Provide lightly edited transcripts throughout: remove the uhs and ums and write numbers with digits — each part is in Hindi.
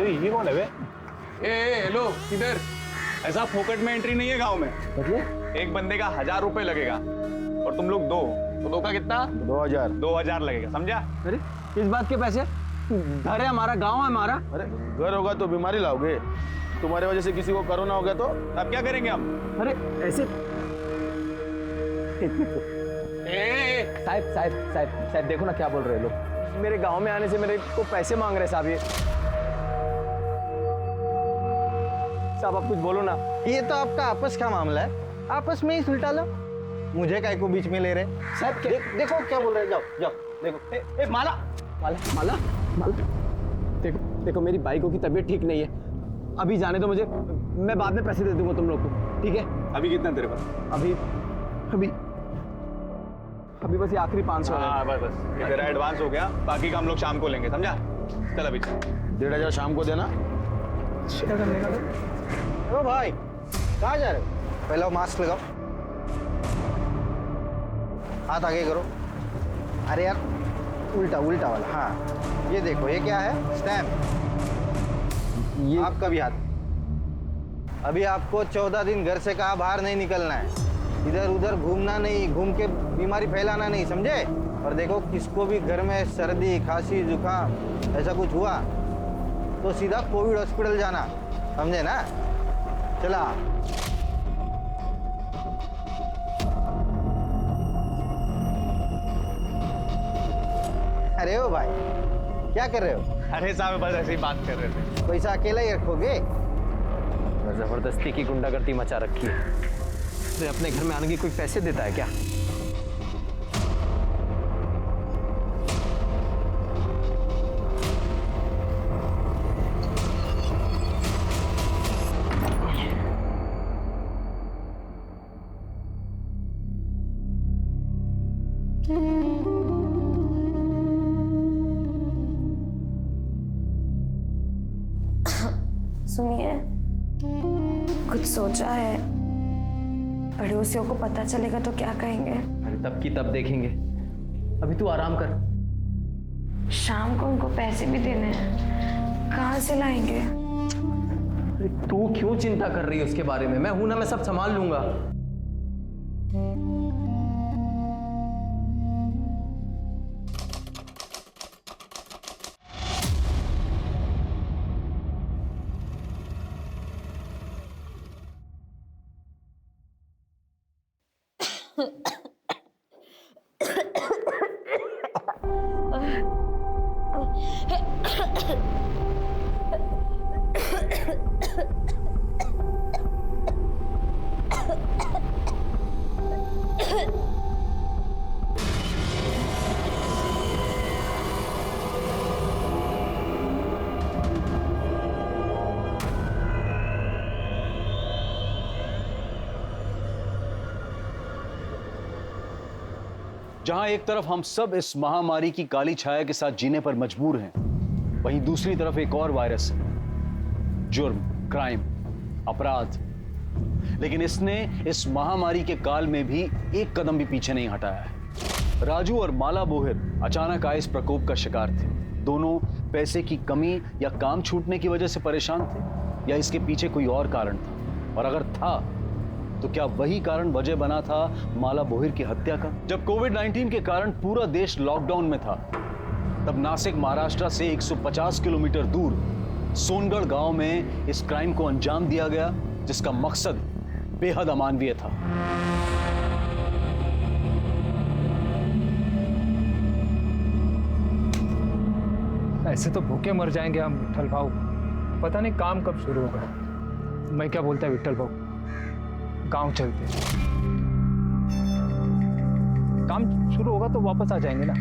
अरे ये कौन है बे? हेलो किधर? ऐसा फोकट में एंट्री नहीं है गांव में। मतलब एक बंदे का 1000 रुपए लगेगा और तुम लोग दो, तो दो का कितना? 2000। 2000 लगेगा, समझा? अरे इस बात के पैसे? घर है हमारा, गांव है हमारा। अरे घर होगा तो बीमारी लाओगे, तुम्हारे वजह से किसी को कोरोना हो गया तो अब क्या करेंगे हम? अरे ऐसे साहब देखो ना क्या बोल रहे हैं लोग। मेरे गांव में आने से मेरे को पैसे मांग रहे साहब। ये साहब आप कुछ बोलो ना। ये तो आपका आपस का मामला है, आपस में ही सुलटा लो, मुझे काय को बीच में ले रहे। साहब देखो क्या बोल रहे हैं, जाओ जाओ देखो। माला माला माला माला देखो देखो, मेरी बाइकों की तबीयत ठीक नहीं है, अभी जाने दो मुझे, मैं बाद में पैसे दे दूंगा तुम लोग को, ठीक है? अभी कितना तेरे पास? अभी अभी अभी बस ये आखिरी 500 है। हाँ बस ये तेरा एडवांस हो गया, बाकी का हम लोग शाम को लेंगे, समझा? चल अभी चल। 1500 शाम को देना। ओ भाई कहाँ जा रहे हो? पहले वो मास्क लगाओ, हाथ आगे करो। अरे यार उल्टा उल्टा वाला, हाँ ये देखो, ये क्या है? स्टैम्प। ये आपका भी हाथ। अभी आपको 14 दिन घर से कहा बाहर नहीं निकलना है, इधर उधर घूमना नहीं, घूम के बीमारी फैलाना नहीं, समझे? और देखो किसको भी घर में सर्दी खांसी जुकाम ऐसा कुछ हुआ तो सीधा कोविड हॉस्पिटल जाना, समझे ना? चला। अरे ओ भाई क्या कर रहे हो? अरे साहब बस ऐसे ही बात कर रहे थे। पैसा अकेला ही रखोगे? जबरदस्ती की गुंडागर्दी मचा रखी है। तो अपने घर में आने की कोई पैसे देता है क्या? सुनिए, कुछ सोचा है? पड़ोसियों को पता चलेगा तो क्या कहेंगे? अरे तब की तब देखेंगे, अभी तू आराम कर। शाम को उनको पैसे भी देने हैं, कहाँ से लाएंगे? अरे तू क्यों चिंता कर रही है उसके बारे में? मैं हूं ना, मैं सब संभाल लूंगा। जहां एक तरफ हम सब इस महामारी की काली छाया के साथ जीने पर मजबूर हैं, वहीं दूसरी तरफ एक और वायरस है, जुर्म, क्राइम, अपराध। लेकिन इसने इस महामारी के काल में भी एक कदम भी पीछे नहीं हटाया है। राजू और माला बोहिर अचानक आए इस प्रकोप का शिकार थे। दोनों पैसे की कमी या काम छूटने की वजह से परेशान थे, या इसके पीछे कोई और कारण था? और अगर था तो क्या वही कारण वजह बना था माला बोहिर की हत्या का? जब कोविड-19 के कारण पूरा देश लॉकडाउन में था, तब नासिक महाराष्ट्र से 150 किलोमीटर दूर सोनगढ़ गांव में इस क्राइम को अंजाम दिया गया, जिसका मकसद बेहद अमानवीय था। ऐसे तो भूखे मर जाएंगे हम विट्ठल भाऊ, पता नहीं काम कब शुरू होगा। मैं क्या बोलता है विट्ठल भाऊ, गांव चलते हैं, काम शुरू होगा तो वापस आ जाएंगे ना।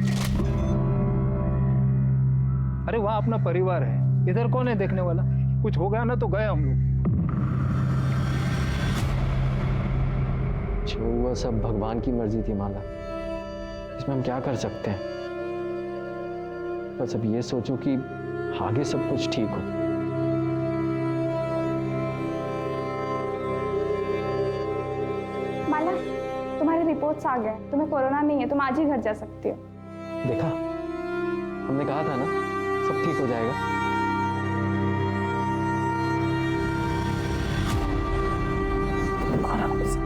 अरे वहां अपना परिवार है, इधर कौन है देखने वाला? कुछ हो गया ना तो गए हम लोग। जो हुआ सब भगवान की मर्जी थी माला, इसमें हम क्या कर सकते हैं? बस अब ये सोचो कि आगे सब कुछ ठीक हो। माला, तुम्हारे रिपोर्ट्स आ गए, तुम्हें कोरोना नहीं है, तुम आज ही घर जा सकती हो। देखा, हमने कहा था ना सब ठीक हो जाएगा। आराम से।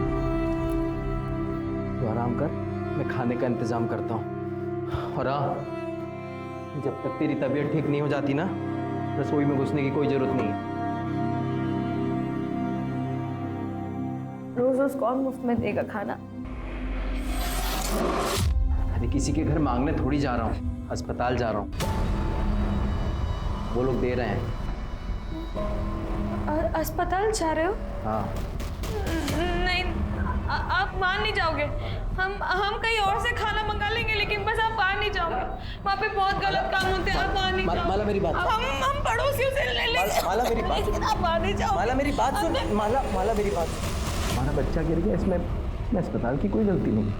तू आराम कर, मैं खाने का इंतजाम करता हूँ। और हाँ, जब तक तेरी तबीयत ठीक नहीं हो जाती ना, रसोई में घुसने की कोई जरूरत नहीं है। रोज रोज कौन मुफ्त में देगा खाना? अरे किसी के घर मांगने थोड़ी जा रहा हूँ, अस्पताल जा रहा हूँ, वो लोग दे रहे हैं। और अस्पताल जा रहे हो? हाँ। नहीं, आप मान नहीं जाओगे। हम कहीं और से खाना मंगा लेंगे, लेकिन बस आप मान नहीं जाओगे। वहाँ पे बहुत गलत काम होते हैं, आप मान नहीं जाओगे। माला मेरी बात। हम पड़ोसियों से ले लेंगे। माला मेरी बात। लेकिन आप मान नहीं जाओगे। माला मेरी बात सुन। माला मेरी बात। हमारा बच्चा गिर गया, इसमें अस्पताल की कोई गलती नहीं।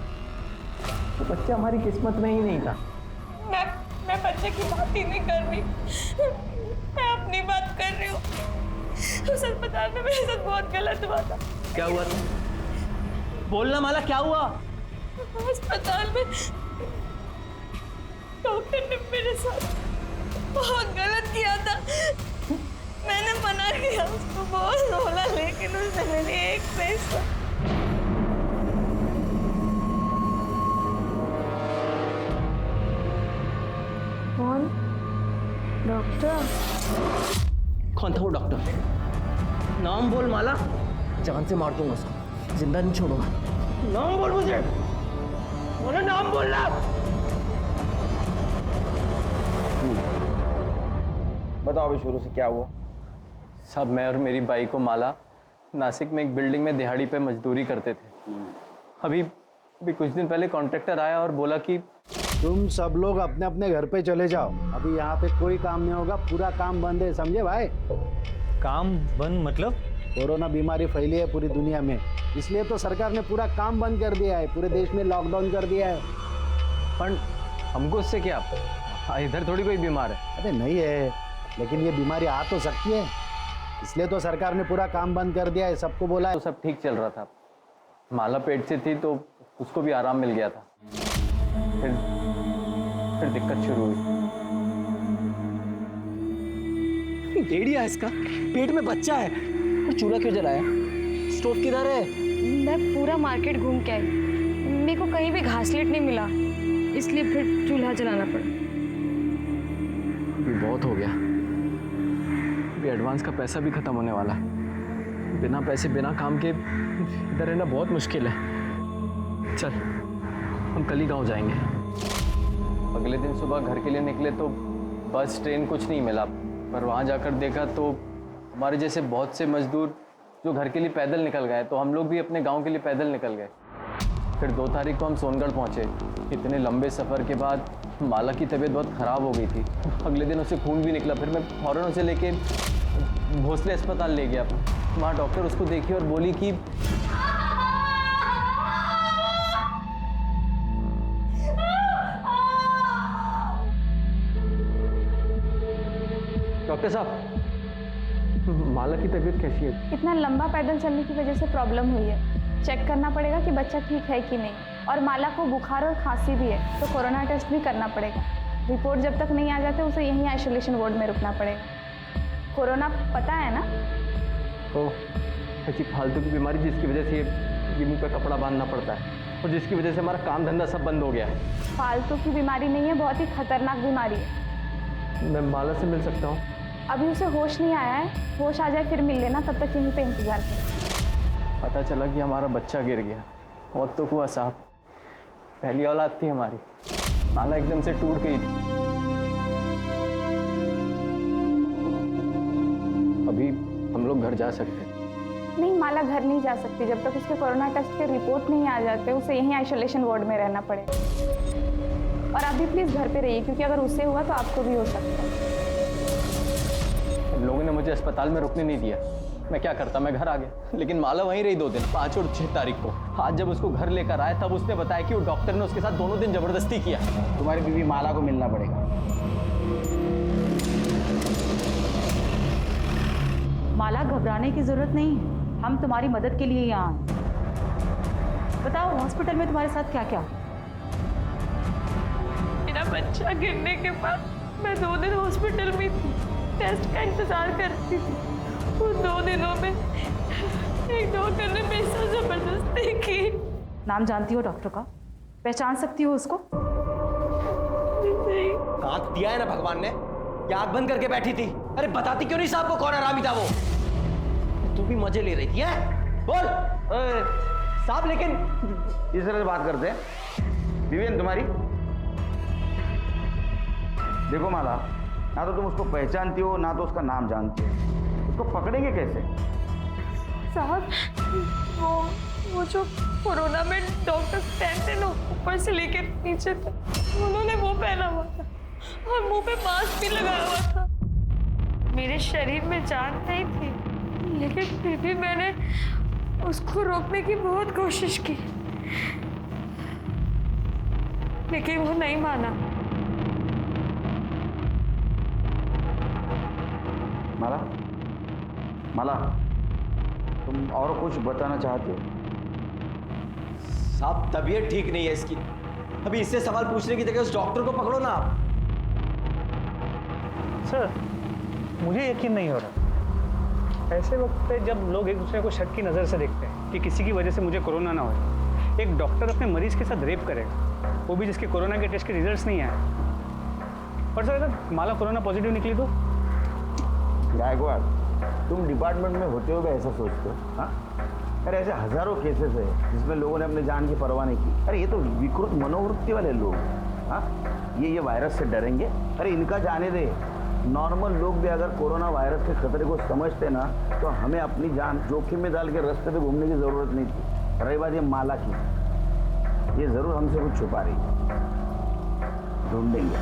तो बच्चा हमारी किस्मत में ही नहीं था। मैं बच्चे की बात ही नहीं कर रही, मैं अपनी बात कर रही हूँ। उस अस्पताल में मेरे साथ बहुत गलत हुआ था। क्या हुआ था? बोलना माला, क्या हुआ? अस्पताल में डॉक्टर ने मेरे साथ बहुत गलत किया था। मैंने मना किया उसको, बहुत रोला, लेकिन उसने मेरी एक पैसा। कौन? डॉक्टर? कौन था वो डॉक्टर? नाम बोल माला, जान से मार दूंगा उसको, जिंदा नहीं छोड़ूंगा। नाम बोल मुझे, बोलो नाम बोलना। बताओ अभी शुरू से क्या हुआ? सब मैं और मेरी बाई को माला नासिक में एक बिल्डिंग में दिहाड़ी पे मजदूरी करते थे। अभी कुछ दिन पहले कॉन्ट्रैक्टर आया और बोला कि तुम सब लोग अपने अपने घर पे चले जाओ, अभी यहाँ पे कोई काम नहीं होगा, पूरा काम बंद है, समझे भाई? काम बंद मतलब? कोरोना बीमारी फैली है पूरी दुनिया में, इसलिए तो सरकार ने पूरा काम बंद कर दिया है, पूरे देश में लॉकडाउन कर दिया है। पर हमको उससे क्या, इधर थोड़ी कोई बीमार है। अरे नहीं है, लेकिन ये बीमारी आ तो सकती है, इसलिए तो सरकार ने पूरा काम बंद कर दिया है, सबको बोला है। तो सब ठीक चल रहा था, माला पेट से थी तो उसको भी आराम मिल गया था। फिर दिक्कत शुरू हुई। डेढ़िया है इसका, पेट में बच्चा है और चूल्हा क्यों जलाया? स्टोव किधर है? मैं पूरा मार्केट घूम के आई, मेरे को कहीं भी घासलेट नहीं मिला, इसलिए फिर चूल्हा जलाना पड़ा। अभी बहुत हो गया, अभी एडवांस का पैसा भी खत्म होने वाला है। बिना पैसे बिना काम के इधर रहना बहुत मुश्किल है। चल हम कल ही गाँव जाएंगे। अगले दिन सुबह घर के लिए निकले तो बस ट्रेन कुछ नहीं मिला, पर वहाँ जाकर देखा तो हमारे जैसे बहुत से मजदूर जो घर के लिए पैदल निकल गए, तो हम लोग भी अपने गांव के लिए पैदल निकल गए। फिर 2 तारीख को हम सोनगढ़ पहुँचे। इतने लंबे सफ़र के बाद माला की तबीयत बहुत ख़राब हो गई थी, अगले दिन उसे खून भी निकला। फिर मैं फ़ौरन उसे लेके भोसले अस्पताल ले गया। वहाँ डॉक्टर उसको देखी और बोली कि डॉक्टर साहब, माला की तबीयत कैसी है? इतना लंबा पैदल चलने की वजह से प्रॉब्लम हुई है, चेक करना पड़ेगा कि बच्चा ठीक है कि नहीं। और माला को बुखार और खांसी भी है, तो कोरोना टेस्ट भी करना पड़ेगा। रिपोर्ट जब तक नहीं आ जाते उसे यहीं आइसोलेशन वार्ड में रुकना पड़ेगा। कोरोना पता है ना? तो ऐसी फालतू की बीमारी जिसकी वजह से ये मुँह पे कपड़ा बांधना पड़ता है और जिसकी वजह से हमारा काम धंधा सब बंद हो गया है। फालतू की बीमारी नहीं है, बहुत ही खतरनाक बीमारी है। मैं माला से मिल सकता हूँ? अभी उसे होश नहीं आया है, होश आ जाए फिर मिल लेना, तब तक यहीं पे इंतजार करें। पता चला कि हमारा बच्चा गिर गया। और तो हुआ साहब, पहली औलाद थी हमारी, माला एकदम से टूट गई थी। अभी हम लोग घर जा सकते हैं? नहीं, माला घर नहीं जा सकती जब तक उसके कोरोना टेस्ट के रिपोर्ट नहीं आ जाते। उसे यहीं आइसोलेशन वार्ड में रहना पड़ेगा। और आप भी प्लीज़ घर पे रहिए, क्योंकि अगर उससे हुआ तो आपको भी हो सकता है। लोगों ने मुझे अस्पताल में रुकने नहीं दिया, मैं क्या करता, मैं घर आ गया। लेकिन माला वहीं रही 2 दिन, 5 और 6 तारीख को। आज जब उसको घर लेकर आए तब उसने बताया कि वो डॉक्टर ने उसके साथ दोनों दिन जबरदस्ती किया। तुम्हारी बीवी माला को मिलना पड़ेगा। माला, घबराने की जरूरत नहीं है, हम तुम्हारी मदद के लिए यहाँ आए। बताओ हॉस्पिटल में तुम्हारे साथ क्या क्या हुआ? मेरा बच्चा गिरने के बाद मैं 2 दिन हॉस्पिटल में थी, टेस्ट का इंतजार करती थी। उन 2 दिनों में एक डॉक्टर ने मेरे साथ जबरदस्ती की। नाम जानती हो डॉक्टर का? पहचान सकती हो उसको? हाथ दिया है ना भगवान ने, क्या आंख बंद करके बैठी थी? अरे बताती क्यों नहीं साहब को कौन हरामी था वो? तू भी मजे ले रही थी हैं? बोल साहब। लेकिन इस तरह से बात करते हैं विवेन तुम्हारी? देखो माला, ना तो तुम उसको पहचानती हो ना तो उसका नाम जानती हो, उसको पकड़ेंगे कैसे? साहब वो जो कोरोना में डॉक्टर थे ना, ऊपर से लेके नीचे तक उन्होंने वो पहना हुआ था और मुंह पे मास्क भी लगाया हुआ था। मेरे शरीर में जान नहीं थी, लेकिन फिर भी मैंने उसको रोकने की बहुत कोशिश की, लेकिन वो नहीं माना। माला, माला, तुम और कुछ बताना चाहते हो? साहब तबीयत ठीक नहीं है इसकी, अभी इससे सवाल पूछने की जगह उस डॉक्टर को पकड़ो ना आप। सर मुझे यकीन नहीं हो रहा। ऐसे वक्त पे जब लोग एक दूसरे को शक की नज़र से देखते हैं कि किसी की वजह से मुझे कोरोना ना हो, एक डॉक्टर अपने मरीज के साथ रेप करेगा, वो भी जिसके कोरोना के टेस्ट के रिजल्ट्स नहीं आए। और सर अगर माला कोरोना पॉजिटिव निकली तो? गायकवाड़, तुम डिपार्टमेंट में होते हुए ऐसा सोचते हो? हाँ, अरे ऐसे हजारों केसेस है जिसमें लोगों ने अपने जान की परवाह नहीं की। अरे ये तो विकृत मनोवृत्ति वाले लोग। हाँ, ये वायरस से डरेंगे? अरे इनका जाने दे। नॉर्मल लोग भी अगर कोरोना वायरस के खतरे को समझते ना, तो हमें अपनी जान जोखिम में डाल के रास्ते पे घूमने की जरूरत नहीं थी। रही बात ये माला की, ये जरूर हमसे कुछ छुपा रही है, ढूंढेंगे।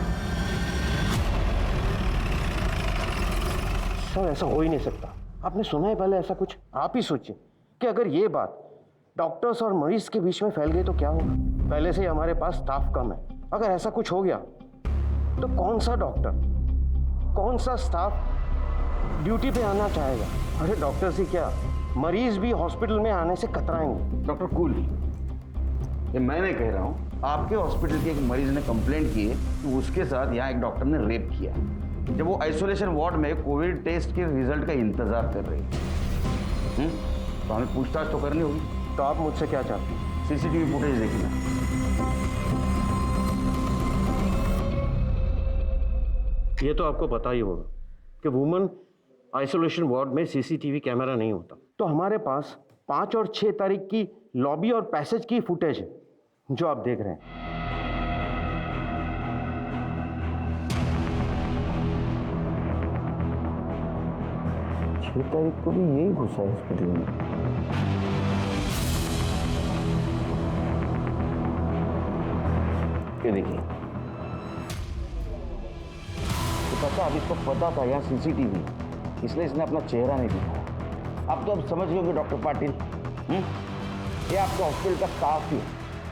सर ऐसा हो ही नहीं सकता। आपने सुना है पहले ऐसा कुछ? आप ही सोचिए कि अगर ये बात डॉक्टर्स और मरीज के बीच में फैल गई तो क्या होगा? पहले से ही हमारे पास स्टाफ कम है, अगर ऐसा कुछ हो गया तो कौन सा डॉक्टर, कौन सा स्टाफ ड्यूटी पे आना चाहेगा? अरे डॉक्टर से क्या, मरीज भी हॉस्पिटल में आने से कतराएंगे। डॉक्टर कूल, ये मैं नहीं कह रहा हूँ, आपके हॉस्पिटल के एक मरीज ने कंप्लेंट की है कि उसके साथ यहाँ एक डॉक्टर ने रेप किया, जब वो आइसोलेशन वार्ड में कोविड टेस्ट के रिजल्ट का इंतजार कर रही है। तो हमें पूछताछ तो करनी होगी। तो आप मुझसे क्या चाहते हैं? सीसीटीवी फुटेज देखना। ये तो आपको पता ही होगा कि वुमेन आइसोलेशन वार्ड में सीसीटीवी कैमरा नहीं होता। तो हमारे पास 5 और 6 तारीख की लॉबी और पैसेज की फुटेज है जो आप देख रहे हैं। 6 तारीख को भी यही घुसा हॉस्पिटल में। ये देखिए, तो पता, अब इसको पता था यहाँ सीसीटीवी, इसलिए इसने अपना चेहरा नहीं दिखाया। अब समझ गए डॉक्टर पाटिल, ये आपके हॉस्पिटल का स्टाफ ही है।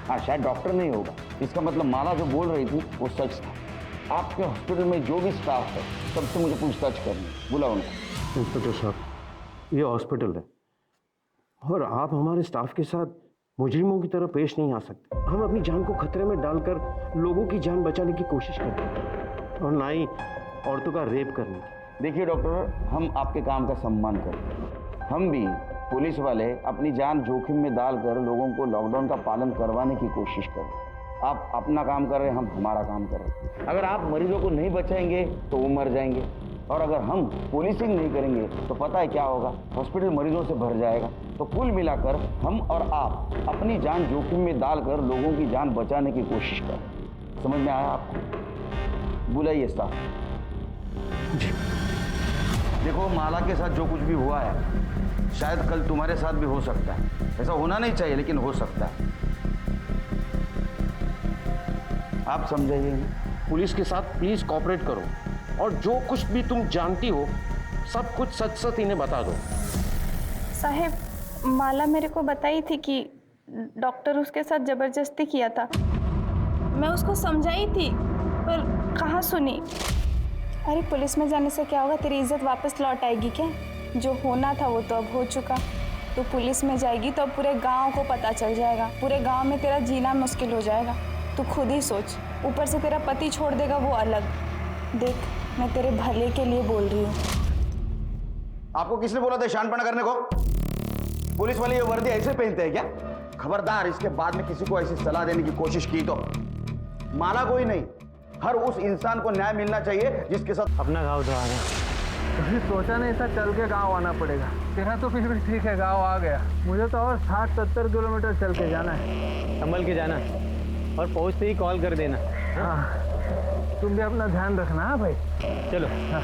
हाँ, शायद डॉक्टर नहीं होगा, इसका मतलब माला जो बोल रही थी वो सच था। आपके हॉस्पिटल में जो भी स्टाफ है सबसे मुझे पूछताछ करनी, बुलाओ उनको। इंस्पेक्टर साहब, ये हॉस्पिटल है और आप हमारे स्टाफ के साथ मुजरिमों की तरह पेश नहीं आ सकते। हम अपनी जान को खतरे में डालकर लोगों की जान बचाने की कोशिश करते हैं और ना ही औरतों का रेप करने की। देखिए डॉक्टर, हम आपके काम का सम्मान करते हैं। हम भी पुलिस वाले अपनी जान जोखिम में डालकर लोगों को लॉकडाउन का पालन करवाने की कोशिश करें। आप अपना काम कर रहे हैं, हम हमारा काम कर रहे हैं। अगर आप मरीजों को नहीं बचाएंगे तो वो मर जाएंगे, और अगर हम पुलिसिंग नहीं करेंगे तो पता है क्या होगा, हॉस्पिटल मरीजों से भर जाएगा। तो कुल मिलाकर हम और आप अपनी जान जोखिम में डालकर लोगों की जान बचाने की कोशिश करें। समझ में आया आपको? बुलाइए स्टाफ। देखो, माला के साथ जो कुछ भी हुआ है शायद कल तुम्हारे साथ भी हो सकता है। ऐसा होना नहीं चाहिए लेकिन हो सकता है। आप समझाइए। पुलिस के साथ प्लीज कोऑपरेट करो और जो कुछ भी तुम जानती हो सब कुछ सच सच इन्हें बता दो। साहब, माला मेरे को बताई थी कि डॉक्टर उसके साथ ज़बरदस्ती किया था। मैं उसको समझाई थी पर कहाँ सुनी। अरे पुलिस में जाने से क्या होगा, तेरी इज्जत वापस लौट आएगी क्या? जो होना था वो तो अब हो चुका। तो पुलिस में जाएगी तो अब पूरे गांव को पता चल जाएगा, पूरे गांव में तेरा जीना मुश्किल हो जाएगा। तू खुद ही सोच, ऊपर से तेरा पति छोड़ देगा वो अलग। देख, मैं तेरे भले के लिए बोल रही हूँ। आपको किसने बोला था शानपना करने को? पुलिस वाले ये वर्दी ऐसे पहनते हैं क्या? खबरदार, इसके बाद में किसी को ऐसी सलाह देने की कोशिश की तो माला कोई नहीं, हर उस इंसान को न्याय मिलना चाहिए जिसके साथ अपना गाँव तो आ गया। कभी सोचा नहीं था चल के गाँव आना पड़ेगा। तेरा तो फिर भी ठीक है, गाँव आ गया। मुझे तो और 60-70 किलोमीटर चल के जाना है। संभल के जाना और पहुंचते ही कॉल कर देना। हाँ, तुम भी अपना ध्यान रखना। हाँ भाई, चलो। हाँ।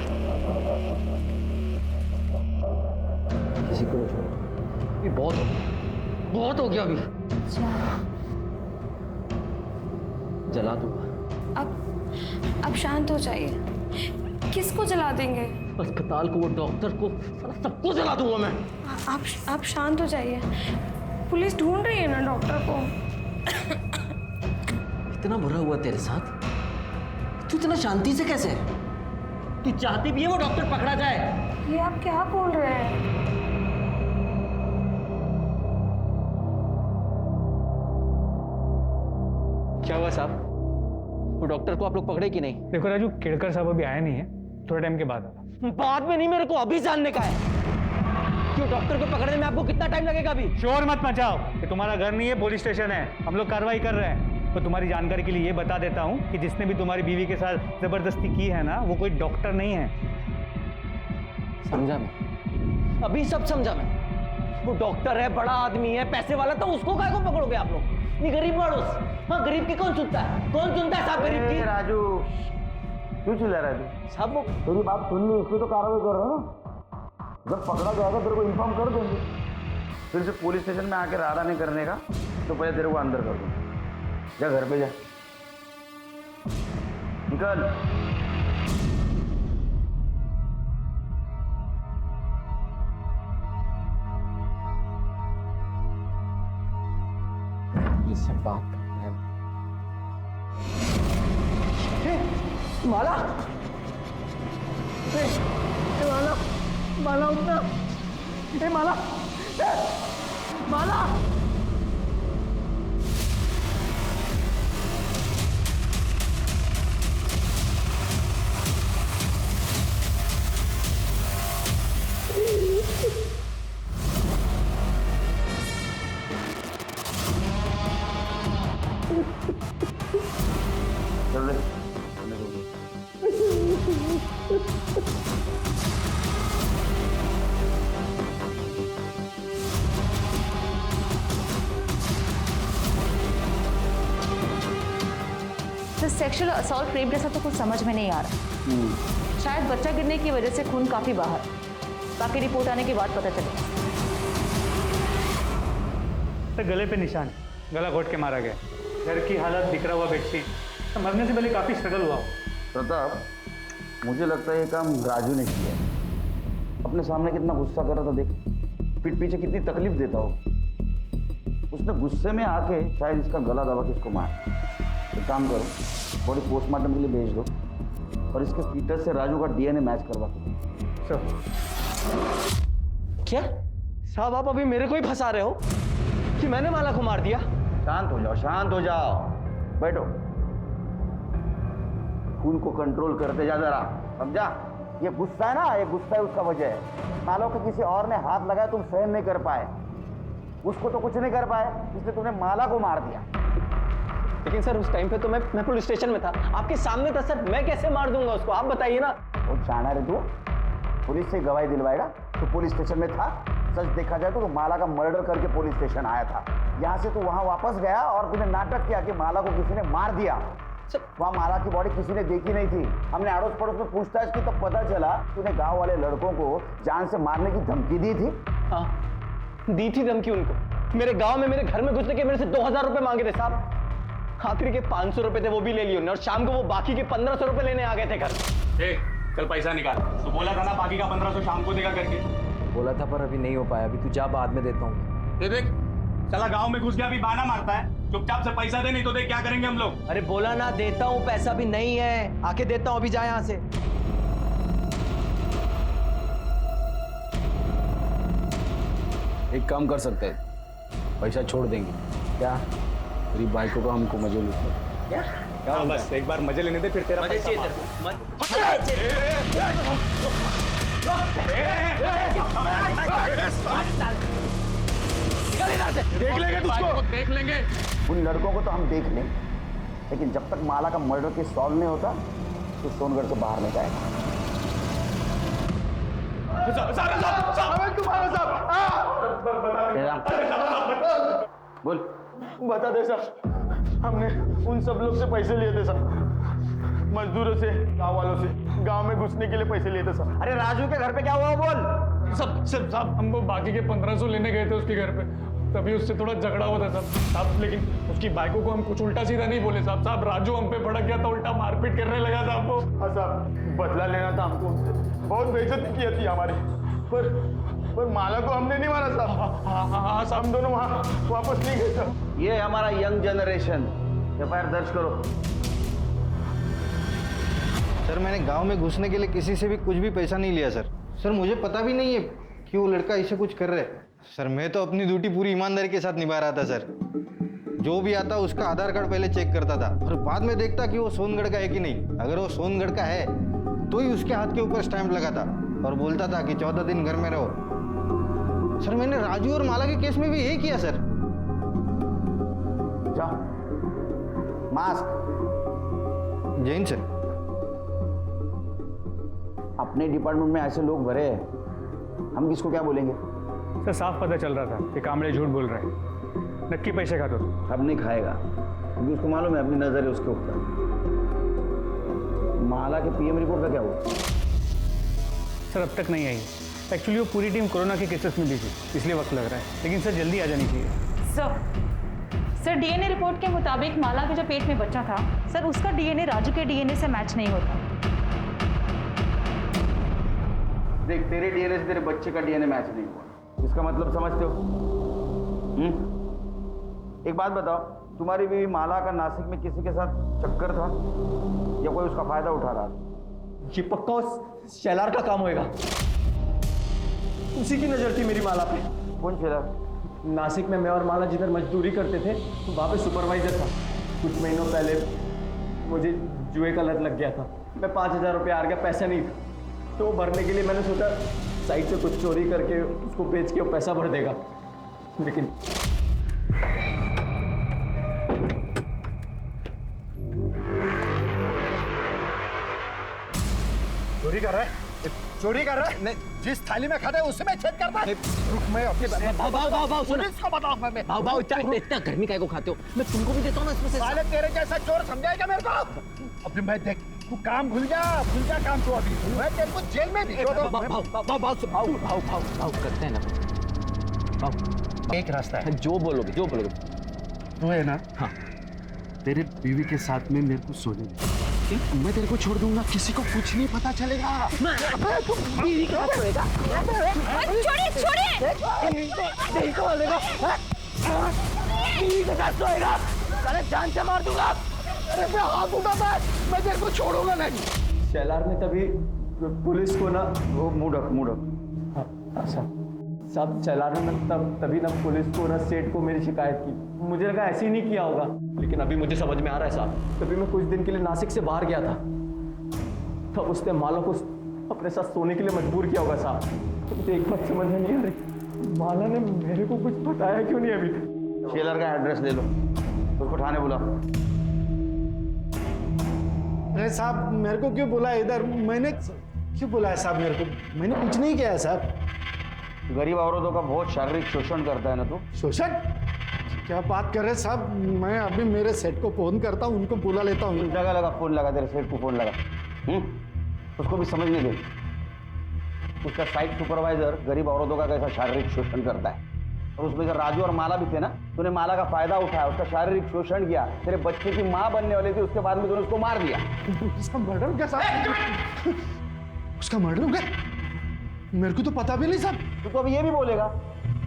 किसी को नहीं छोड़ो, ये बहुत हो गया अभी। जला दूंगा। अब शांत हो जाइए। किसको जला देंगे? अस्पताल को, वो डॉक्टर को, सबको जला दूंगा मैं। आप शांत हो जाइए। पुलिस ढूंढ रही है ना डॉक्टर को। इतना बुरा हुआ तेरे साथ, तू इतना शांति से कैसे? तू चाहती भी है वो डॉक्टर पकड़ा जाए? ये आप क्या बोल रहे हैं? क्या हुआ साहब? वो डॉक्टर को आप लोग पकड़े कि नहीं? देखो राजू, केड़कर साहब अभी आए नहीं है, थोड़े टाइम के बाद आना। बाद में नहीं, मेरे को अभी जानने का है। क्यों डॉक्टर को पकड़ने में आपको कितना टाइम लगेगा अभी? शोर मत मचाओ, ये तुम्हारा घर नहीं है, पुलिस स्टेशन है। हम लोग कार्रवाई कर रहे हैं। तो तुम्हारी जानकारी के लिए ये बता देता हूँ कि जिसने भी तुम्हारी बीवी के साथ जबरदस्ती की है ना, वो कोई डॉक्टर नहीं है। समझा मैं, अभी सब समझा मैं। वो डॉक्टर है, बड़ा आदमी है, पैसे वाला, तो उसको काहे को पकड़ोगे आप लोग? ये गरीब मानुस। हाँ, गरीब की कौन सुनता है? कौन सुनता है साहब गरीब की? राजू, क्यों चिल्ला रहा है तू? साहब वो तेरी बात सुन ली, इसलिए तो कार्रवाई कर रहा हूँ। जब पकड़ा जाएगा तेरे को इन्फॉर्म कर देंगे। फिर से पुलिस स्टेशन में आके राधा नहीं करने का, तो पहले तेरे को अंदर कर दूँ। जा घर पे जा, निकल। इससे बात करना है। माला, माला, माला उठना। माला, माला। चल ले। सेक्सुअल असॉल्ट रेप जैसा तो कुछ समझ में नहीं आ रहा। शायद बच्चा गिरने की वजह से खून काफी बाहर। बाकी रिपोर्ट आने के बाद पता चलेगा। तो गले पे निशान, गला घोट के मारा गया। घर की हालत, बिखरा हुआ बेडशीट, तो मरने से पहले काफी स्ट्रगल हुआ। प्रताप, मुझे लगता है ये काम राजू ने किया है। अपने सामने कितना गुस्सा कर रहा था देख, पीठ पीछे कितनी तकलीफ देता हो। उसने गुस्से में आके शायद इसका गला दबा के इसको मार। एक काम करो, बॉडी पोस्टमार्टम के लिए भेज दो और इसके फीटस से राजू का डीएनए मैच करवा दो। क्या साहब, आप अभी मेरे को ही फंसा रहे हो कि मैंने माला को मार दिया? शांत हो जाओ, शांत हो जाओ, बैठो। खून को कंट्रोल करते जा जरा, समझा? ये गुस्सा है ना, ये गुस्सा है उसका वजह है। मानो कि किसी और ने हाथ लगाया, तुम सहन नहीं कर पाए, उसको तो कुछ नहीं कर पाए, इसलिए तुमने माला को मार दिया। लेकिन सर उस टाइम पे तो मैं पुलिस स्टेशन में था, आपके सामने था सर, मैं कैसे मार दूंगा उसको? आप बताइए ना। वो जाना रे तू, पुलिस से गवाही दिलवाएगा? तो पुलिस स्टेशन में था, सच देखा जाए तो माला का मर्डर करके पुलिस स्टेशन आया था। यहाँ से तू वहाँ वापस गया और तूने नाटक किया कि माला को किसी ने मार दिया। वहाँ माला की बॉडी किसी ने देखी नहीं थी। हमने अड़ोस पड़ोस में पूछताछ की, तब पता चला तूने गाँव वाले लड़कों को जान से मारने की धमकी दी थी। हाँ, दी थी धमकी उनको। मेरे गाँव में मेरे घर में घुसने के मेरे से 2000 रुपए मांगे थे साहब। आखिर के 500 रुपए थे, वो भी ले लिए उन्होंने, और शाम को वो बाकी के 1500 रुपए लेने आ गए थे घर। कल पैसा निकाल, तो बोला था ना बाकी का 1500 शाम को देगा करके। बोला था पर अभी नहीं हो पाया। अभी तू जा, बाद में देता हूँ। देख, साला गांव में घुस गया, अभी बहाना मारता है। चुपचाप से पैसा दे, नहीं तो देख क्या करेंगे हम लोग। अरे बोला ना देता हूँ, पैसा भी नहीं है, आके देता हूँ। अभी जा यहाँ से। एक काम कर सकते हैं, पैसा छोड़ देंगे। क्या? तेरी बाइक को हमको मजे लूटना। क्या? हाँ, बस एक बार मजे लेने दे, फिर तेरा पैसा चल इधर से, देख लेंगे तुझको। देख लेंगे। उन लड़कों को तो हम देख लेंगे, लेकिन जब तक माला का मर्डर केस सॉल्व नहीं होता तो सोनगढ़ से बाहर नहीं जाएगा। बोल। बता दे साहब, हमने उन सब लोग से पैसे लिए थे साहब, मजदूरों से, गांव वालों से, गांव में घुसने के लिए पैसे लिए थे साहब। अरे राजू के घर पे क्या हुआ बोल। साहब हमको बाकी के 1500 लेने गए थे उसके घर पे, तभी उससे थोड़ा झगड़ा हुआ था साहब, लेकिन उसकी बाइकों को हम कुछ उल्टा सीधा नहीं बोले साहब, राजू हम पे भड़क गया था, उल्टा मारपीट करने लगा था हमको। हाँ साहब, बदला लेना था हमको उनसे, बहुत बेइज्जती की थी हमारी, पर माला को हमने नहीं मारा साहब। हाँ साहब, हम दोनों वहाँ वापस नहीं गए साहब। ये हमारा यंग जनरेशन। एफआईआर दर्ज करो। सर मैंने गांव में घुसने के लिए किसी से भी कुछ भी पैसा नहीं लिया सर। सर मुझे पता भी नहीं है कि वो लड़का ऐसे कुछ कर रहा है। सर मैं तो अपनी ड्यूटी पूरी ईमानदारी के साथ निभा रहा था सर। जो भी आता उसका आधार कार्ड पहले चेक करता था और बाद में देखता कि वो सोनगढ़ का है कि नहीं। अगर वो सोनगढ़ का है तो ही उसके हाथ के ऊपर स्टैंप लगाता और बोलता था कि 14 दिन घर में रहो। सर मैंने राजू और माला के केस में भी यही किया सर। जाओ, मास्क। जैन सर। अपने डिपार्टमेंट में ऐसे लोग भरे हैं, हम किसको क्या बोलेंगे। सर साफ पता चल रहा था कि कामड़े झूठ बोल रहे हैं, नक्की पैसे खाता तो। अब नहीं खाएगा क्योंकि उसको मालूम है अपनी नजर है उसके ऊपर। माला के पीएम रिपोर्ट का क्या हुआ? सर अब तक नहीं आई। एक्चुअली वो पूरी टीम कोरोना के केसेस में बिजी, इसलिए वक्त लग रहा है, लेकिन सर जल्दी आ जानी चाहिए। सर डीएनए रिपोर्ट के मुताबिक माला के जो पेट में बच्चा था सर, उसका डीएनए राजू के डीएनए से मैच नहीं होता। देख, तेरे डीएनए से तेरे बच्चे का डीएनए मैच नहीं हुआ, इसका मतलब समझते हो? एक बात बताओ, तुम्हारी बीवी माला का नासिक में किसी के साथ चक्कर था या कोई उसका फायदा उठा रहा था? ये पक्का उस शेलार का काम होएगा, उसी की नजर थी मेरी माला पे। कौन शेलार? नासिक में मैं और माला जिधर मजदूरी करते थे वहाँ पे सुपरवाइजर था। कुछ महीनों पहले मुझे जुए का लत लग गया था, मैं 5000 रुपये हार गया, पैसा नहीं था, तो भरने के लिए मैंने सोचा साइड से कुछ चोरी करके उसको बेच के वो पैसा भर देगा, लेकिन चोरी कर रहा है, चोरी कर रहा है। नहीं, जिस थाली में खाता है उससे मैं छेद करता है। रुक, मैं अपने भाव सुनो, पुलिस को बताऊंगा मैं। भाव इतना गर्मी काहे को खाते हो, मैं तुमको भी देता हूँ ना इसमें से। साले तेरे जैसा चोर समझाएगा मेरे को? अभी मैं देख, तू काम भूल जा काम तो अभी मैं तेरे को जेल में भी भाव करते हैं ना भाव। एक रास्ता है, जो बोलोगे तो है ना। हाँ, तेरे बीवी के साथ में मेरे को सोने दे, मैं तेरे को छोड़ दूंगा, किसी को कुछ नहीं पता चलेगा। बीवी के साथ सोएगा? बीवी के साथ सोएगा? अरे जान से मार दूंगा। अरे मैं हाथ उठाता है, मैं तेरे को छोड़ूंगा नहीं। शेलार ने तभी पुलिस को ना वो मूडक साहब शेलार ने तभी ना पुलिस को ना सेठ को मेरी शिकायत की। मुझे लगा ऐसे ही नहीं किया होगा, लेकिन अभी मुझे समझ में आ रहा है साहब, तभी मैं कुछ दिन के लिए नासिक से बाहर गया था, तब उसने माला को अपने साथ सोने के लिए मजबूर किया होगा साहब। तो मुझे एक बात समझ में नहीं आ रही, माला ने मेरे को कुछ बताया क्यों नहीं अभी तक? शेलर का एड्रेस ले लो, उसको थाने बुलाओ। अरे साहब मेरे को क्यों बुलाया इधर? मैंने क्यों बुलाया साहब मेरे को? मैंने कुछ नहीं किया है साहब। गरीब औरतों का बहुत शारीरिक शोषण करता है ना तू। शोषण? क्या बात कर रहे हैं साहब? मैं अभी मेरे सेट को फोन करता हूँ, उनको बुला लेता हूँ। जगह लगा फोन लगा, तेरे सेठ को फोन लगा। उसको भी समझने दे, उसका साइट सुपरवाइजर गरीब औरतों का कैसा शारीरिक शोषण करता है, और उसमें जब राजू और माला भी थे ना, तूने माला का फायदा उठाया, उसका शारीरिक शोषण किया, तेरे बच्चे की माँ बनने वाली थी, उसके बाद में तूने उसको मार दिया। उसका मर्डर हो गया साहब? उसका मर्डर हो गया? मेरे को तो पता भी नहीं साहब। तू तो अब ये भी बोलेगा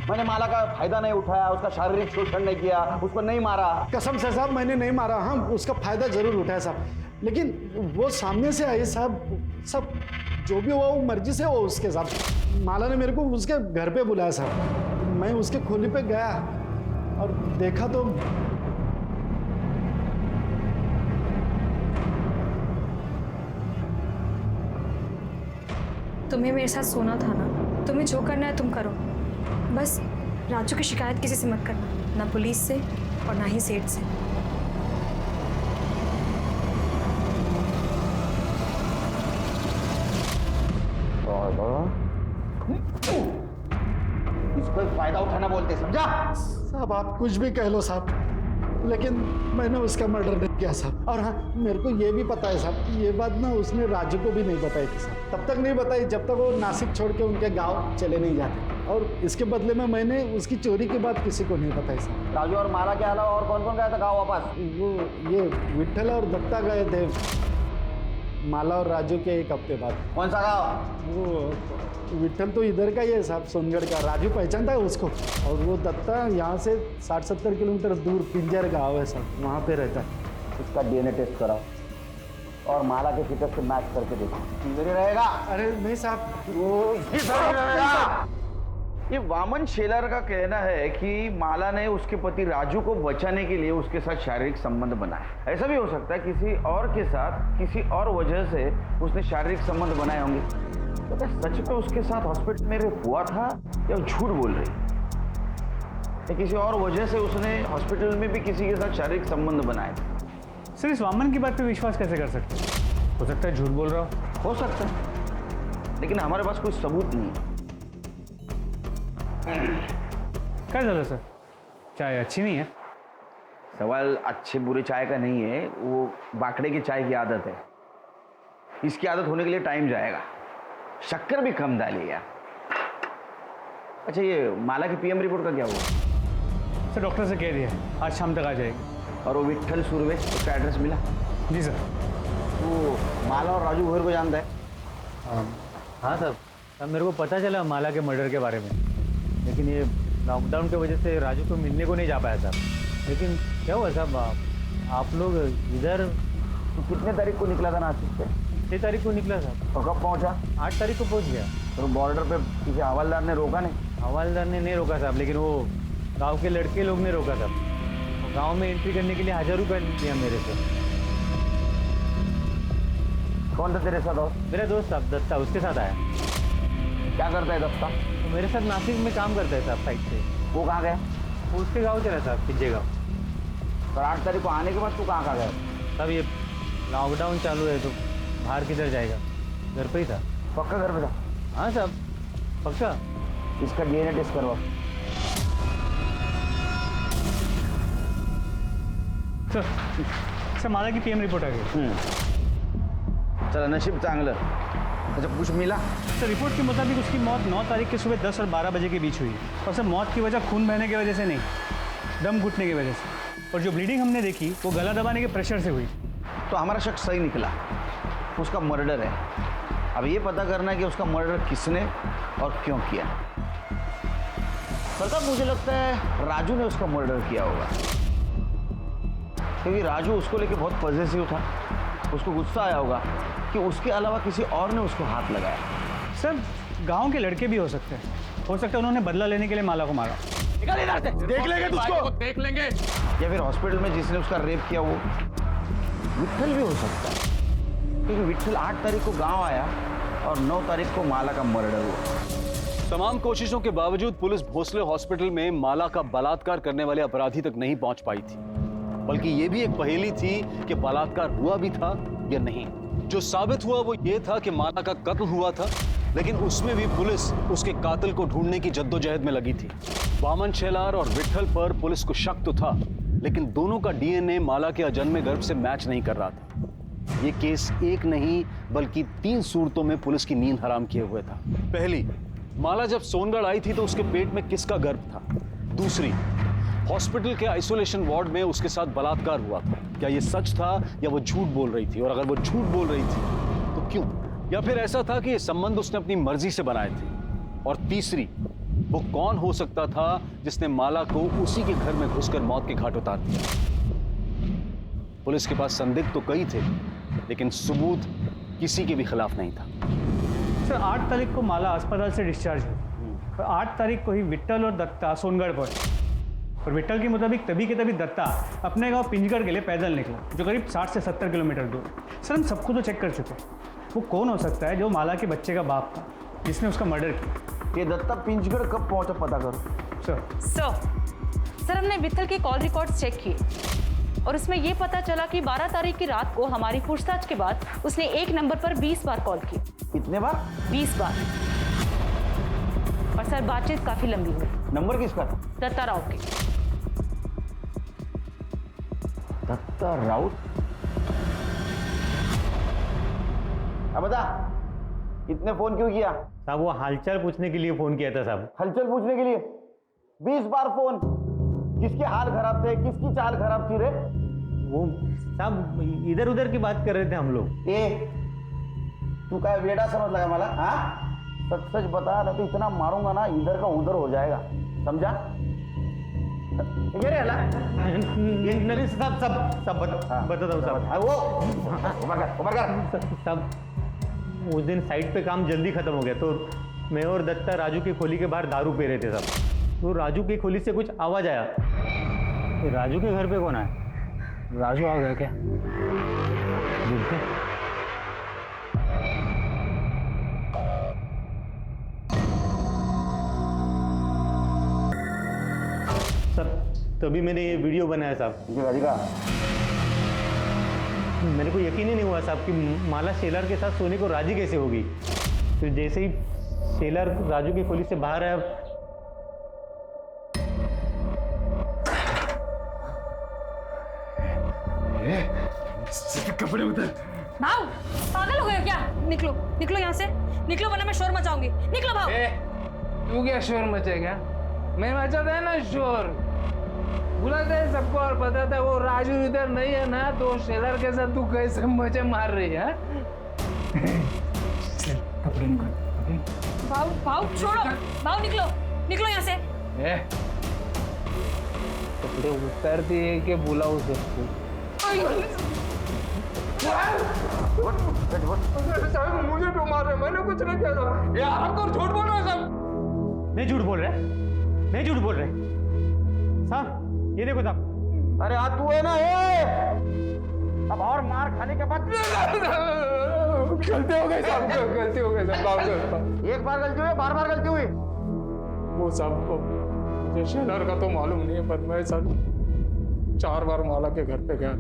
मैंने माला का फायदा नहीं उठाया, उसका शारीरिक शोषण नहीं किया, उसको नहीं मारा? कसम से साहब मैंने नहीं मारा। हाँ उसका फायदा जरूर उठाया साहब, लेकिन वो सामने से आई साहब, सब जो भी हुआ वो मर्जी से हो उसके साथ। माला ने मेरे को उसके घर पे बुलाया साहब, मैं उसके खोली पे गया और देखा तो तुम्हें मेरे साथ सोना था ना, तुम्हें जो करना है तुम करो, बस राजू की शिकायत किसी से मत करना, ना पुलिस से और ना ही सेठ से। इसको फायदा उठाना बोलते, समझा? साहब आप कुछ भी कह लो साहब, लेकिन मैंने उसका मर्डर नहीं किया साहब। और हाँ, मेरे को ये भी पता है साहब, ये बात ना उसने राजू को भी नहीं बताई थी साहब। तब तक नहीं बताई जब तक वो नासिक छोड़ के उनके गांव चले नहीं जाते। और इसके बदले में मैंने उसकी चोरी की बात किसी को नहीं बताई साहब। राजू और माला के अलावा और कौन कौन गया था गाँव वापस? वो ये विट्ठल और दत्ता गए थे माला और राजू के एक हफ्ते बाद। कौन सा गाँव? वो विट्ठल तो इधर का ही है साहब, सोनगढ़ का। राजू पहचानता है उसको। और वो दत्ता यहाँ से 60-70 किलोमीटर दूर पिंजर गाँव है साहब, वहाँ पे रहता है। उसका डीएनए टेस्ट कराओ और माला के फिटनेस से मैच करके देखो, इधर ही रहेगा। अरे नहीं साहब, वो इधर ही रहेगा। ये वामन शेलर का कहना है कि माला ने उसके पति राजू को बचाने के लिए उसके साथ शारीरिक संबंध बनाए। ऐसा भी हो सकता है किसी और के साथ किसी और वजह से उसने शारीरिक संबंध बनाए होंगे। तो क्या सच में उसके साथ हॉस्पिटल में रेप हुआ था या झूठ बोल रही है? किसी और वजह से उसने हॉस्पिटल में भी किसी के साथ शारीरिक संबंध बनाए? सर इस वामन की बात पे विश्वास कैसे कर सकते हैं? हो सकता है झूठ बोल रहा हो सकता है, लेकिन हमारे पास कोई सबूत नहीं है। क्या चलो सर, चाय अच्छी नहीं है? सवाल अच्छे बुरे चाय का नहीं है, वो बाकड़े की चाय की आदत है। इसकी आदत होने के लिए टाइम जाएगा। शक्कर भी कम डालिए यार। अच्छा ये माला की पीएम रिपोर्ट का क्या हुआ? सर डॉक्टर से कह दिया है आज शाम तक आ जाएगी। और वो विट्ठल सुरवे, उसका एड्रेस मिला? जी सर। वो माला और राजू भोर को जानता है? हाँ सर, अब मेरे को पता चला माला के मर्डर के बारे में, लेकिन ये लॉकडाउन की वजह से राजू को मिलने को नहीं जा पाया साहब। लेकिन क्या हुआ साहब, आप लोग इधर कितने तारीख को निकला था नासिक से? 6 तारीख को निकला साहब। और कब पहुंचा? 8 तारीख को पहुंच गया। तो बॉर्डर पे किसी हवलदार ने रोका नहीं? हवलदार ने नहीं रोका साहब, लेकिन वो गांव के लड़के लोग ने रोका साहब। गांव में एंट्री करने के लिए 1000 रुपये दिया मेरे से। कौन था तेरे साथ दोस्त? मेरा दोस्त साहब दत्ता, उसके साथ आया। क्या करता है दत्ता? तो मेरे साथ नासिक में काम करता है साहब साइड से। वो कहाँ गया? वो उसके गाँव चला साहब, पिंजे गाँव। और 8 तारीख को आने के बाद तू कहाँ गया? साहब ये लॉकडाउन चालू है तो बाहर किधर जाएगा, घर पे ही था। पक्का घर पे था? हाँ साहब पक्का। इसका डीएनए टेस्ट करवाओ। सर माला की पीएम रिपोर्ट आ गई। चला नशीब चांगलं। अच्छा कुछ मिला? सर रिपोर्ट के मुताबिक उसकी मौत 9 तारीख के सुबह 10 और 12 बजे के बीच हुई है। और सर मौत की वजह खून बहने की वजह से नहीं, दम घुटने की वजह से। और जो ब्लीडिंग हमने देखी वो गला दबाने के प्रेशर से हुई। तो हमारा शक सही निकला, उसका मर्डर है। अब ये पता करना है कि उसका मर्डर किसने और क्यों किया। प्रताप मुझे लगता है राजू ने उसका मर्डर किया होगा, क्योंकि राजू उसको लेके बहुत पॉजिटिव था। उसको गुस्सा आया होगा कि उसके अलावा किसी और ने उसको हाथ लगाया। सर गांव के लड़के भी हो सकते हैं, हो सकता है उन्होंने बदला लेने के लिए माला को मारा। निकल इधर से, देख लेंगे तुझको, देख लेंगे। या फिर हॉस्पिटल में जिसने उसका रेप किया वो विट्ठल भी हो सकता है, क्योंकि विट्ठल 8 तारीख को गांव आया और 9 तारीख को माला का मर्डर हुआ। तमाम कोशिशों के बावजूद पुलिस भोसले हॉस्पिटल में माला का बलात्कार करने वाले अपराधी तक नहीं पहुंच पाई थी, बल्कि यह भी एक पहेली थी कि बलात्कार हुआ भी था या नहीं। जो साबित हुआ वो ये था कि माला का कत्ल हुआ था, लेकिन उसमें भी पुलिस उसके कातिल को ढूंढने की जद्दोजहद में लगी थी। वामन शेलार और विट्ठल पर पुलिस को शक तो था, लेकिन दोनों का डीएनए माला के अजन्मे गर्भ से मैच नहीं कर रहा था। ये केस एक नहीं बल्कि 3 सूरतों में पुलिस की नींद हराम किए हुए था। पहली, माला जब सोनगढ़ आई थी तो उसके पेट में किसका गर्भ था? दूसरी, हॉस्पिटल के आइसोलेशन वार्ड में उसके साथ बलात्कार हुआ था, क्या ये सच था या वो झूठ बोल रही थी? और अगर वो झूठ बोल रही थी तो क्यों? या फिर ऐसा था कि ये संबंध उसने अपनी मर्जी से बनाए थे? और तीसरी, वो कौन हो सकता था जिसने माला को उसी के घर में घुसकर मौत के घाट उतार दिया? पुलिस के पास संदिग्ध तो कई थे, लेकिन सबूत किसी के भी खिलाफ नहीं था। सर 8 तारीख को माला अस्पताल से डिस्चार्ज हुई और 8 तारीख को ही विट्ठल और दत्ता सोनगढ़ पहुंचे। और विट्ठल के मुताबिक तभी के तभी दत्ता अपने गांव पिंजगढ़ के लिए पैदल निकला, जो करीब 60 से 70 किलोमीटर दूर। सर हम सबको तो चेक कर चुके हैं, वो कौन हो सकता है जो माला के बच्चे का बाप था जिसने उसका मर्डर किया? ये दत्ता पिंजगढ़ कब पहुंचा पता करो। सर हमने वित्तल के कॉल रिकॉर्ड्स चेक किए और उसमें ये पता चला कि 12 तारीख की रात को हमारी पूछताछ के बाद उसने एक नंबर पर 20 बार कॉल की। कितने बार? 20 बार। और सर बातचीत काफी लंबी हुई। नंबर किसका था? दत्ता राव के। दत्ता राउत? अब बता, इतने फोन क्यों किया? साहब वो हालचाल पूछने के लिए फोन किया था साहब। हलचल पूछने के लिए 20 बार फोन? किसके हाल खराब थे, किसकी चाल खराब थी रे? वो साहब इधर उधर की बात कर रहे थे हम लोग। ए, तू काय वेडा समझ लगा मला? हाँ, सच सच बता, ना तो इतना मारूंगा ना इधर का उधर हो जाएगा, समझा? ये रे हला? नहीं साहब सब बताता हूँ साहब। वो उमर कर। साहब उस दिन साइट पे काम जल्दी खत्म हो गया तो मैं और दत्ता राजू की खोली के बाहर दारू पी रहे थे साहब। तो राजू की खोली से कुछ आवाज आया। राजू के घर पे कौन आया? राजू आ गया क्या? देखते। साहब तभी मैंने ये वीडियो बनाया साहब। मेरे को यकीन ही नहीं हुआ साहब कि माला शेलर के साथ सोने को राजी कैसे होगी। तो जैसे ही शेलर राजू की खोली से बाहर आया, कपड़े उतर। भाव पागल हो गए क्या? निकलो निकलो यहाँ से, निकलो वरना मैं शोर मचाऊंगी। निकलो भाव। तू क्या शोर मचेगा? मैं मचाता है ना शोर, बुलाते हैं सबको और बताता है वो राजू इधर नहीं है ना, तो शेलर के साथ तू कैसे मजे मार रही है? भाव भाव छोड़ो, भाव निकलो निकलो यहाँ से। कपड़े उतारती है कि बुलाओ सबको? साहब मुझे क्यों मार रहे? मैंने कुछ नहीं किया था। ये आराम कर, झूठ बोल रहे हो साहब। नहीं झूठ बोल रहे, नहीं झूठ बोल रहे साहब। ये देखो साहब। अरे आ तू है ना, ये अब और मार खाने के बाद गलती हो गई साहब, गलती हो गई साहब। एक बार गलती हुई, बार बार गलती हुई? वो साहब मुझे शेलर का तो मालूम नहीं है, पर मैं साहब 4 बार माला के घर पे गया,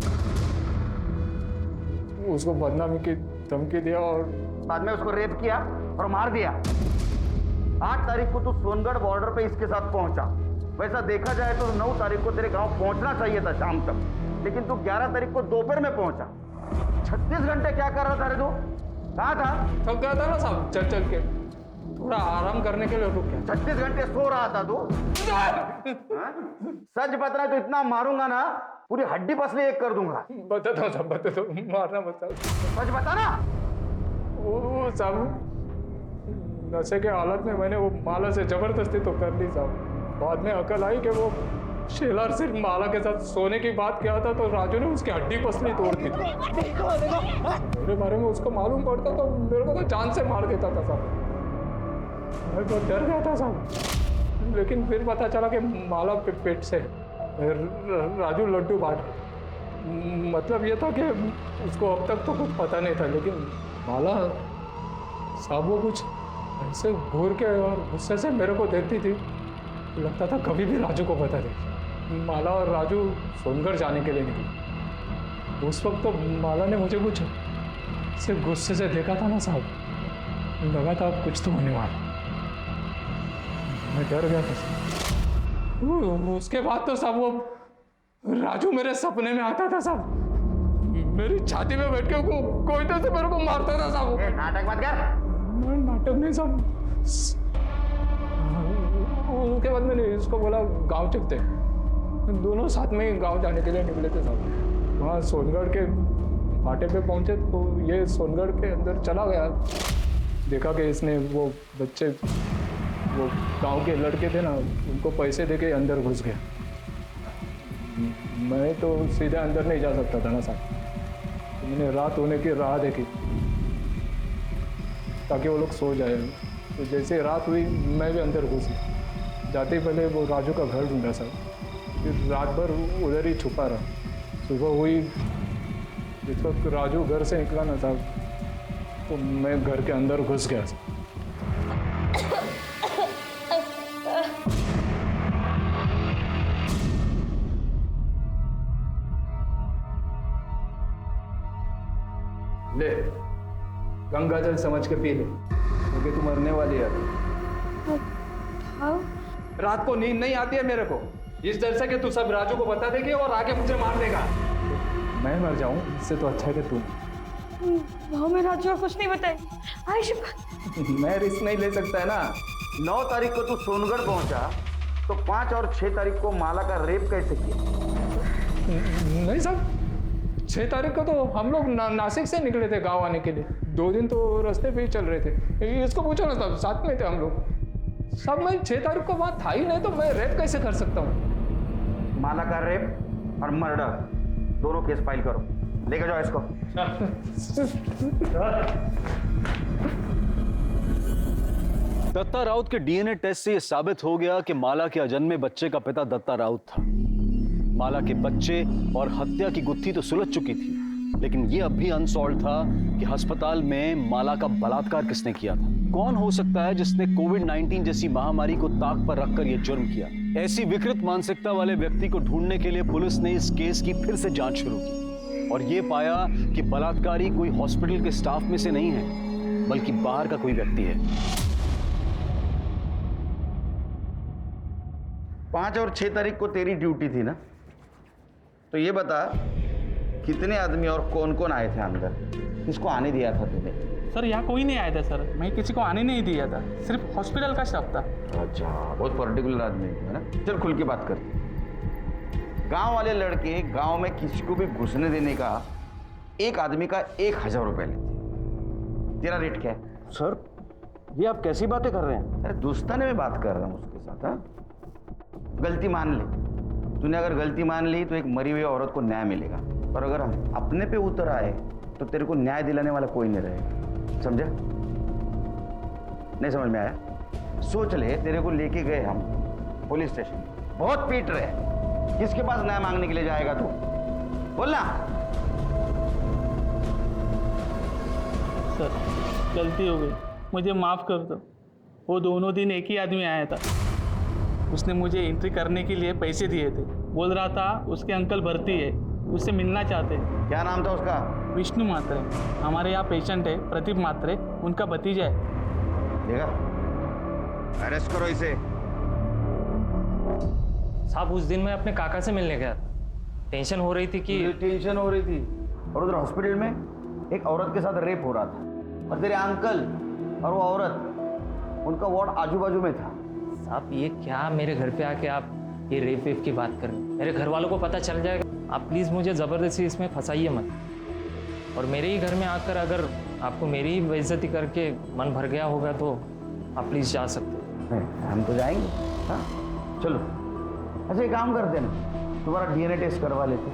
उसको बदनामी की धमकी दिया और बाद में उसको रेप किया और मार दिया। 8 तारीख को तू सोनगढ़ बॉर्डर पे इसके साथ पहुंचा। वैसा देखा जाए तो 9 तारीख को तेरे गांव पहुंचना चाहिए था शाम तक, लेकिन तू 11 तारीख को दोपहर में पहुंचा। 36 घंटे क्या कर रहा था रे तू? कहाँ था? थक गया था ना साहब चल चल के, थोड़ा आराम करने के लिए रुक गया। 36 घंटे सो रहा था तू? सच बता रहा तो इतना मारूंगा ना, पूरी हड्डी पसली एक कर दूंगा। बताता हूँ साहब, बताता हूँ, मारना मत साहब। सच बता ना। वो साहब नशे के हालत में मैंने वो माला से जबरदस्ती तो कर ली साहब। बाद में अकल आई कि वो शेलर सिर्फ माला के साथ सोने की बात किया था, तो राजू ने उसकी हड्डी पसली तोड़ दी थी। मेरे बारे में उसको मालूम पड़ता तो मेरे को तो जान से मार देता था साहब। मैं बहुत डर गया था साहब, लेकिन फिर पता चला कि माला पेट से राजू लड्डू बांट। मतलब ये था कि उसको अब तक तो कुछ पता नहीं था, लेकिन माला साहब वो कुछ ऐसे घूर के और गुस्से से मेरे को देती थी, लगता था कभी भी राजू को बता दे। माला और राजू सोनगढ़ जाने के लिए निकले। उस वक्त तो माला ने मुझे कुछ से गुस्से से देखा था ना साहब, लगा था अब कुछ तो होने वाला। मैं डर गया था। उसके बाद तो साहब वो राजू मेरे सपने में आता था साहब, मेरी छाती में बैठ के कोई तो से मेरे को मारता था साहब। नाटक मत कर। नाटक नहीं साहब। उसके बाद मैंने इसको बोला गांव चलते हैं। दोनों साथ में ही गांव जाने के लिए निकले थे साहब। वहाँ सोनगढ़ के फाटे पे पहुंचे तो ये सोनगढ़ के अंदर चला गया। देखा कि इसने वो बच्चे, वो गांव के लड़के थे ना, उनको पैसे देके अंदर घुस गया। मैं तो सीधे अंदर नहीं जा सकता था ना साहब, तो मैंने रात होने की राह देखी ताकि वो लोग सो जाए। तो जैसे रात हुई मैं भी अंदर घुस गया। जाते ही पहले वो राजू का घर ढूंढा साहब, फिर रात भर उधर ही छुपा रहा। सुबह हुई, जिस वक्त राजू घर से निकला ना साहब, तो मैं घर के अंदर घुस गया। ले, गंगा जल समझ के पी ले, क्योंकि तू मरने वाली है अभी। हाँ? रात को नींद नहीं आती है मेरे को, इस डर से कि तू सब राजू को बता देगी और आके मुझे मार देगा। मैं मर जाऊं इससे तो अच्छा है कि तू। भाव में राजू को कुछ नहीं बताएगी। आयुष मैं रिस्क नहीं ले सकता है ना। 9 तारीख को तू सोनगढ़ पहुंचा तो 5 और 6 तारीख को माला का रेप कैसे किया? नहीं साहब, 6 तारीख को तो हम लोग नासिक से निकले थे गांव आने के लिए। 2 दिन तो रास्ते पे ही चल रहे थे। इसको पूछो ना साहब, साथ में थे हम लोग। साहब मैं 6 तारीख को वहाँ था ही नहीं, तो मैं रेप कैसे कर सकता हूँ? माला का रेप और मर्डर दोनों केस फाइल करो, लेकर जाओ इसको। दत्ता राउत के डीएनए टेस्ट से यह साबित हो गया कि माला के अजन्मे बच्चे का पिता दत्ता राउत था। माला के बच्चे और हत्या की गुत्थी तो सुलझ चुकी थी, लेकिन यह अब भी अनसॉल्व था कि अस्पताल में माला का बलात्कार किसने किया था। कौन हो सकता है जिसने कोविड-19 जैसी महामारी को ताक पर रखकर यह जुर्म किया? ऐसी विकृत मानसिकता वाले व्यक्ति को ढूंढने के लिए पुलिस ने इस केस की फिर से जांच शुरू की और यह पाया कि बलात्कारी कोई हॉस्पिटल के स्टाफ में से नहीं है, बल्कि बाहर का कोई व्यक्ति है। 5 और 6 तारीख को तेरी ड्यूटी थी ना, तो ये बता कितने आदमी और कौन कौन आए थे अंदर? किसको आने दिया था तूने? सर यहाँ कोई नहीं आया था सर, मैं किसी को आने नहीं दिया था, सिर्फ हॉस्पिटल का स्टाफ था। अच्छा, बहुत पर्टिकुलर आदमी है ना। चल खुल के बात करते। गांव वाले लड़के गांव में किसी को भी घुसने देने का एक आदमी का 1000 रुपए लेते। तेरा रेट क्या है? सर, ये आप कैसी बातें कर रहे हैं? अरे दोस्ताने में बात कर रहा हूँ उसके साथ। हाँ, गलती मान ले। तूने अगर गलती मान ली तो एक मरी हुई औरत को न्याय मिलेगा, और अगर हम अपने पे उतर आए तो तेरे को न्याय दिलाने वाला कोई नहीं रहेगा। समझा? नहीं समझ में आया? सोच ले, तेरे को लेके गए हम पुलिस स्टेशन, बहुत पीट रहे, किसके पास न्याय मांगने के लिए जाएगा तू? बोलना। सर गलती हो गई, मुझे माफ़ कर दो। वो दोनों दिन एक ही आदमी आया था, उसने मुझे एंट्री करने के लिए पैसे दिए थे। बोल रहा था उसके अंकल भर्ती है, उससे मिलना चाहते हैं। क्या नाम था उसका? विष्णु मात्रे। हमारे यहाँ पेशेंट है प्रदीप मात्रे, उनका भतीजा है। देखा, अरेस्ट करो इसे। साहब उस दिन मैं अपने काका से मिलने गया था, टेंशन हो रही थी कि टेंशन हो रही थी, और उधर हॉस्पिटल में एक औरत के साथ रेप हो रहा था, और तेरे अंकल और वो औरत, उनका वार्ड आजू बाजू में था। साहब ये क्या मेरे घर पे आके आप ये रेप वेप की बात कर रहे हैं? मेरे घर वालों को पता चल जाएगा। आप प्लीज़ मुझे ज़बरदस्ती इसमें फंसाइए मत, और मेरे ही घर में आकर अगर आपको मेरी ही बेइज्जती करके मन भर गया होगा तो आप प्लीज़ जा सकते हो। हम तो जाएंगे। हाँ चलो। अच्छा एक काम करते ना, तुम्हारा डीएनए टेस्ट करवा लेते।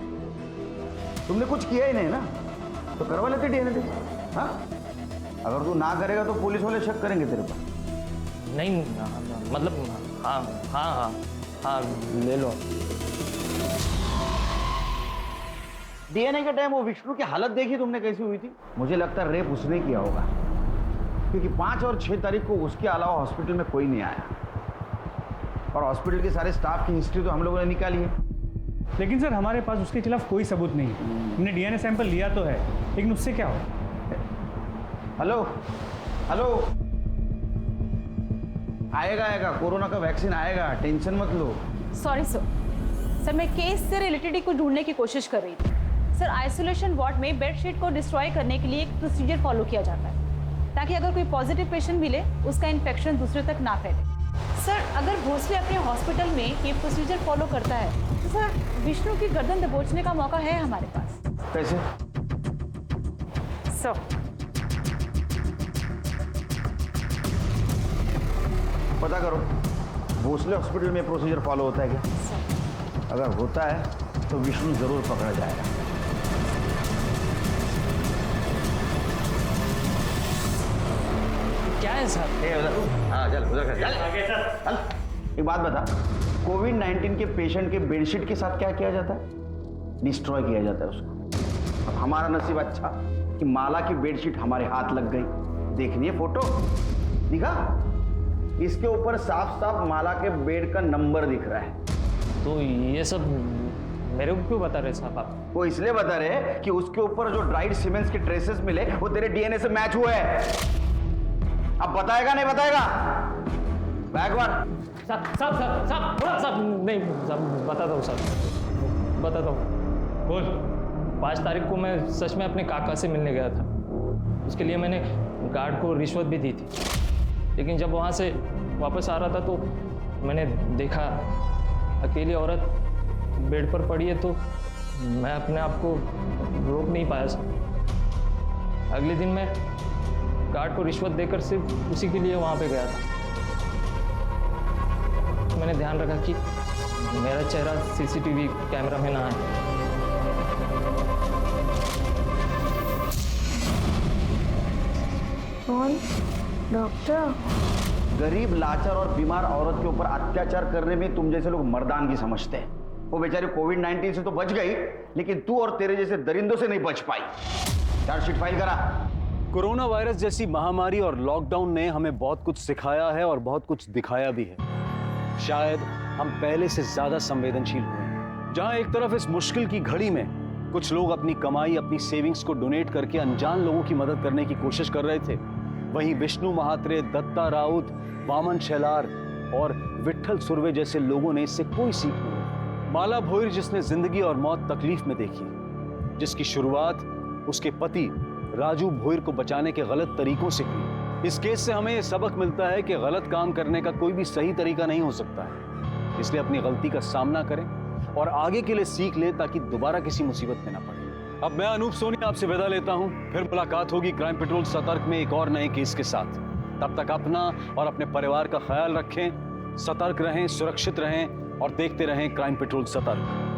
तुमने कुछ किया ही नहीं ना, तो करवा लेते डीएनए टेस्ट। हाँ, अगर तू ना करेगा तो पुलिस वाले शक करेंगे तेरे पर। नहीं मतलब हाँ हाँ हाँ हाँ ले लो। डीएनए के टाइम वो विष्णु की हालत देखी तुमने कैसी हुई थी? मुझे लगता है रेप उसने किया होगा, क्योंकि 5 और 6 तारीख को उसके अलावा हॉस्पिटल में कोई नहीं आया, और हॉस्पिटल के सारे स्टाफ की हिस्ट्री तो हम लोगों ने निकाली है। लेकिन सर हमारे पास उसके खिलाफ कोई सबूत नहीं है। हमने डीएनए सैंपल लिया तो है, लेकिन उससे क्या हो? हेलो हेलो, आएगा कोरोना का वैक्सीन आएगा, टेंशन मत लो। सॉरी सर, मैं केस से रिलेटेड ही को ढूंढने की कोशिश कर रही थी। सर आइसोलेशन वार्ड में बेडशीट को डिस्ट्रॉय करने के लिए एक प्रोसीजर फॉलो किया जाता है, ताकि अगर कोई पॉजिटिव पेशेंट मिले उसका इन्फेक्शन दूसरे तक ना फैले। सर अगर भोसले अपने हॉस्पिटल में ये प्रोसीजर फॉलो करता है तो सर विष्णु की गर्दन दबोचने का मौका है हमारे पास। कैसे? सर पता करो भोसले हॉस्पिटल में प्रोसीजर फॉलो होता है क्या? अगर होता है तो विष्णु जरूर पकड़ा जाएगा। क्या है सर? हाँ चल उधर चल। एक बात बता, कोविड-19 के पेशेंट के बेडशीट के साथ क्या किया जाता है? डिस्ट्रॉय किया जाता है उसको। अब हमारा नसीब अच्छा कि माला की बेडशीट हमारे हाथ लग गई। देखनी है फोटो? दिखा, इसके ऊपर साफ साफ माला के बेड का नंबर दिख रहा है। तो ये सब मेरे को क्यों बता रहे साहब आप? वो इसलिए बता रहे कि उसके ऊपर जो ड्राइड सीमेंट्स के ट्रेसेस मिले वो तेरे डीएनए से मैच हुए हैं। अब बताएगा नहीं बताएगा? Bag one. साहब नहीं साहब, बताता हूँ साहब, बताता हूँ। बोल। 5 तारीख को मैं सच में अपने काका से मिलने गया था। उसके लिए मैंने गार्ड को रिश्वत भी दी थी, लेकिन जब वहाँ से वापस आ रहा था तो मैंने देखा अकेली औरत बेड पर पड़ी है, तो मैं अपने आप को रोक नहीं पाया साहब। अगले दिन मैं गार्ड को रिश्वत देकर सिर्फ उसी के लिए वहाँ पे गया था। मैंने ध्यान रखा कि मेरा चेहरा सीसीटीवी कैमरा में ना आए। कौन? डॉक्टर? गरीब, लाचार और बीमार औरत के ऊपर अत्याचार करने में तुम जैसे लोग मर्दानगी समझते हैं। वो बेचारी कोविड-19 से तो बच गई, लेकिन तू और तेरे जैसे दरिंदों से नहीं बच पाई। चार्जशीट फाइल करा। कोरोना वायरस जैसी महामारी और लॉकडाउन ने हमें बहुत कुछ सिखाया है और बहुत कुछ दिखाया भी है। शायद हम पहले से ज्यादा संवेदनशील हुए हैं। जहां एक तरफ इस मुश्किल की घड़ी में कुछ लोग अपनी कमाई, अपनी सेविंग्स को डोनेट करके अनजान लोगों की मदद करने की कोशिश कर रहे थे, वहीं विष्णु महात्रे, दत्ता राउत, वामन शेलार और विट्ठल सुर्वे जैसे लोगों ने इससे कोई सीख नहीं। माला भोईर, जिसने जिंदगी और मौत तकलीफ में देखी, जिसकी शुरुआत उसके पति राजू भोईर को बचाने के गलत तरीकों से हुई। इस केस से हमें यह सबक मिलता है कि गलत काम करने का कोई भी सही तरीका नहीं हो सकता है। इसलिए अपनी गलती का सामना करें और आगे के लिए सीख लें, ताकि दोबारा किसी मुसीबत में ना पड़े। अब मैं अनूप सोनी आपसे विदा लेता हूं। फिर मुलाकात होगी क्राइम पेट्रोल सतर्क में एक और नए केस के साथ। तब तक अपना और अपने परिवार का ख्याल रखें, सतर्क रहें, सुरक्षित रहें और देखते रहें क्राइम पेट्रोल सतर्क।